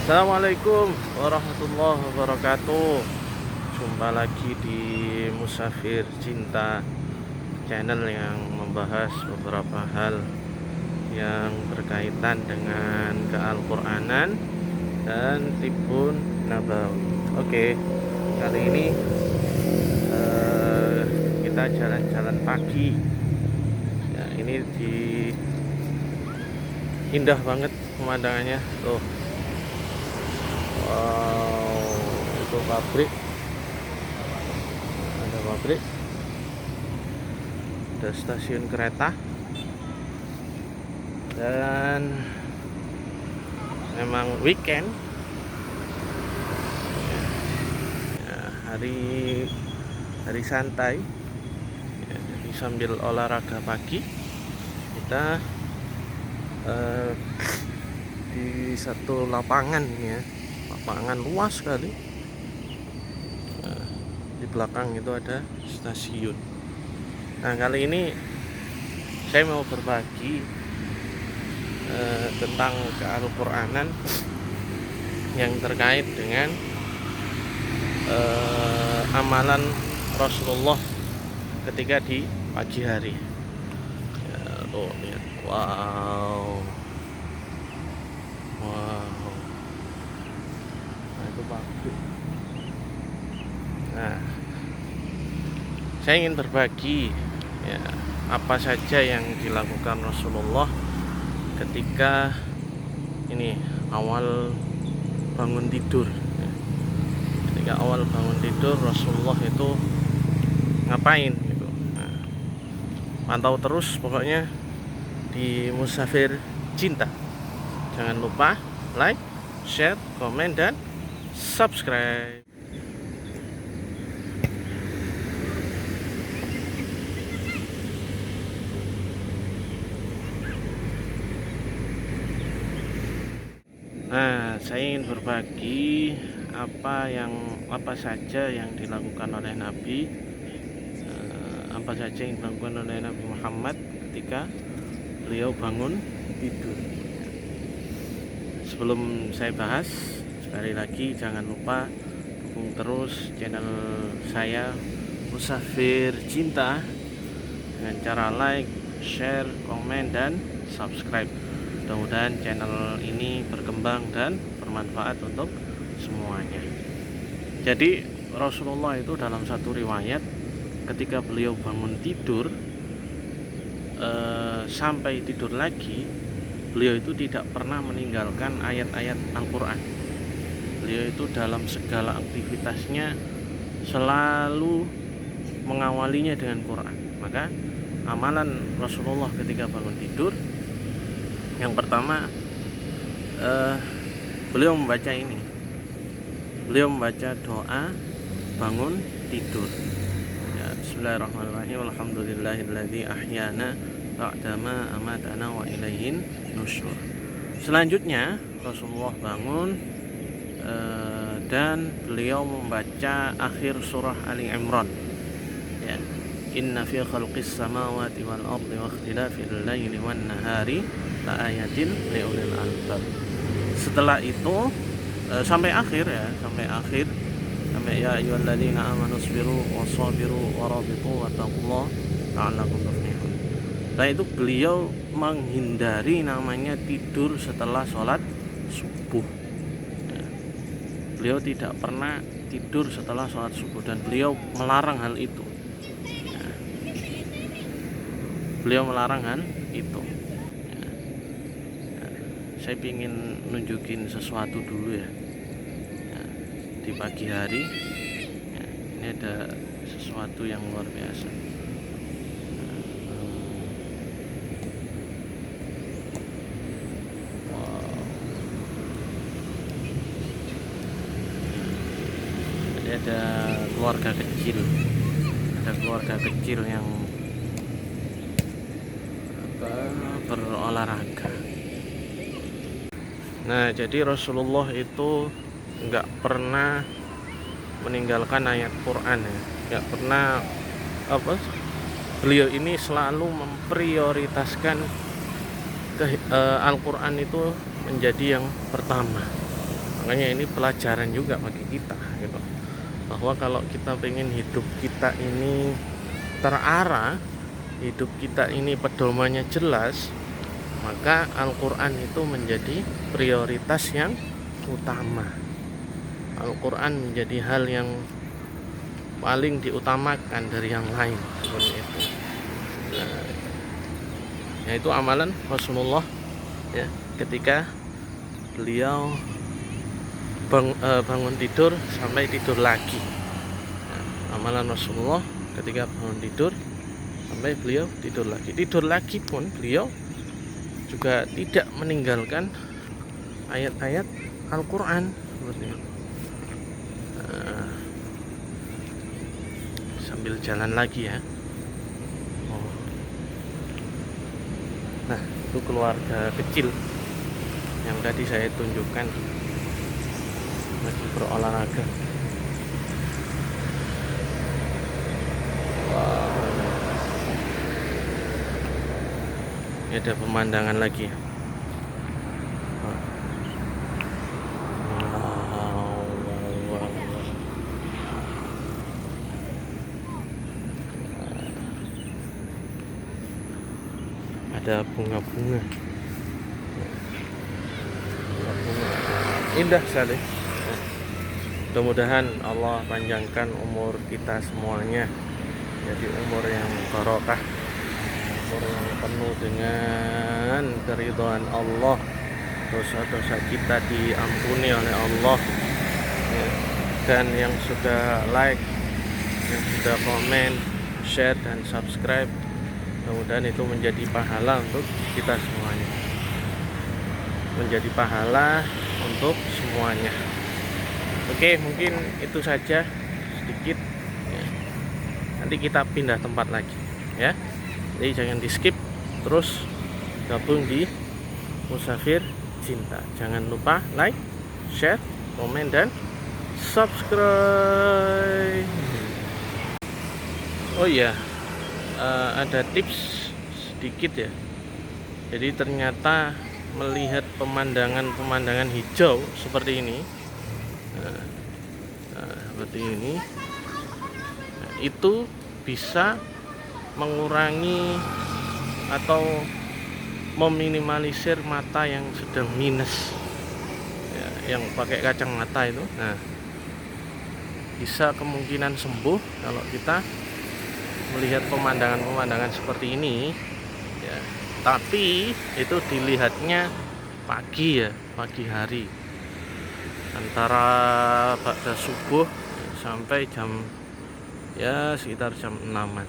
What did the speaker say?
Assalamualaikum warahmatullahi wabarakatuh. Jumpa lagi di Musafir Cinta, channel yang membahas beberapa hal yang berkaitan dengan keal-Quranan dan Tibun Nabawi. Oke, kali ini kita jalan-jalan pagi ya, ini indah banget pemandangannya tuh. Wow, itu pabrik, ada stasiun kereta, dan memang weekend ya, hari santai ya, jadi sambil olahraga pagi kita di satu lapangan ini ya, lapangan luas sekali. Di belakang itu ada stasiun. Nah, kali ini saya mau berbagi tentang keal-Quranan yang terkait dengan amalan Rasulullah ketika di pagi hari ya, tuh lihat. Wow, nah itu pabrik. Nah, saya ingin berbagi ya, apa saja yang dilakukan Rasulullah ketika ini awal bangun tidur ya. Ketika awal bangun tidur Rasulullah itu ngapain gitu. Nah, pantau terus pokoknya di Musafir Cinta. Jangan lupa like, share, komen, dan subscribe. Nah, saya ingin berbagi apa saja yang dilakukan oleh Nabi, apa saja yang dilakukan oleh Nabi Muhammad ketika beliau bangun tidur. Sebelum saya bahas, sekali lagi jangan lupa dukung terus channel saya Musafir Cinta dengan cara like, share, komen, dan subscribe. Mudah-mudahan channel ini berkembang dan bermanfaat untuk semuanya. Jadi Rasulullah itu dalam satu riwayat ketika beliau bangun tidur sampai tidur lagi, beliau itu tidak pernah meninggalkan ayat-ayat Al-Quran. Beliau itu dalam segala aktivitasnya selalu mengawalinya dengan Quran. Maka amalan Rasulullah ketika bangun tidur, yang pertama beliau membaca ini. Beliau membaca doa bangun tidur. Ya, Bismillahirrahmanirrahim. Alhamdulillahilladzi ahyana ba'dama amatana wa ilaihin nusyur. Selanjutnya Rasulullah bangun dan beliau membaca akhir surah Ali Imran. Ya. Inna fi khalqis samawati wal ardi wa ikhtilafil laili wan nahari la ayatin liulil albab. Setelah itu sampai akhir sampai ya ayyuhalladzina amanu sabiru wasabiru warabitu wattaqullaha la'allakum tuflihun. Setelah itu beliau menghindari namanya tidur setelah sholat subuh ya. Beliau tidak pernah tidur setelah sholat subuh dan beliau melarang hal itu ya. Beliau melarang hal itu ya. Ya. Saya ingin nunjukin sesuatu dulu ya, di pagi hari ya, ini ada sesuatu yang luar biasa. Ada keluarga kecil yang berolahraga. Nah, jadi Rasulullah itu nggak pernah meninggalkan ayat Quran ya, nggak pernah beliau ini selalu memprioritaskan Al-Quran itu menjadi yang pertama. Makanya ini pelajaran juga bagi kita gitu, bahwa kalau kita pengen hidup kita ini terarah, hidup kita ini pedomannya jelas, maka Al-Quran itu menjadi prioritas yang utama. Al-Quran menjadi hal yang paling diutamakan dari yang lain, seperti itu. Nah, yaitu amalan Rasulullah ya, ketika beliau bangun tidur sampai tidur lagi. Nah, amalan Rasulullah ketika bangun tidur sampai beliau tidur lagi. Tidur lagi pun beliau juga tidak meninggalkan ayat-ayat Al-Quran seperti itu. Nah, sambil jalan lagi ya. Oh. Nah, itu keluarga kecil yang tadi saya tunjukkan lagi berolahraga. Wow. Ini ada pemandangan lagi. Ada bunga-bunga, indah sekali. Mudah-mudahan Allah panjangkan umur kita semuanya, jadi umur yang barokah, umur yang penuh dengan keridhaan Allah, dosa-dosa kita diampuni oleh Allah ya. Dan yang sudah like, yang sudah komen, share dan subscribe, mudah-mudahan itu menjadi pahala untuk kita semuanya, menjadi pahala untuk semuanya. Oke, mungkin itu saja sedikit ya. Nanti kita pindah tempat lagi ya, jadi jangan di skip, terus gabung di Musafir Cinta. Jangan lupa like, share, komen dan subscribe. Oh iya, ada tips sedikit ya. Jadi ternyata melihat pemandangan hijau seperti ini, seperti ini, itu bisa mengurangi atau meminimalisir mata yang sedang minus ya, yang pakai kacamata itu. Nah, bisa kemungkinan sembuh kalau kita melihat pemandangan seperti ini ya. Tapi itu dilihatnya pagi ya, pagi hari, antara pada subuh sampai jam ya sekitar jam 6-an.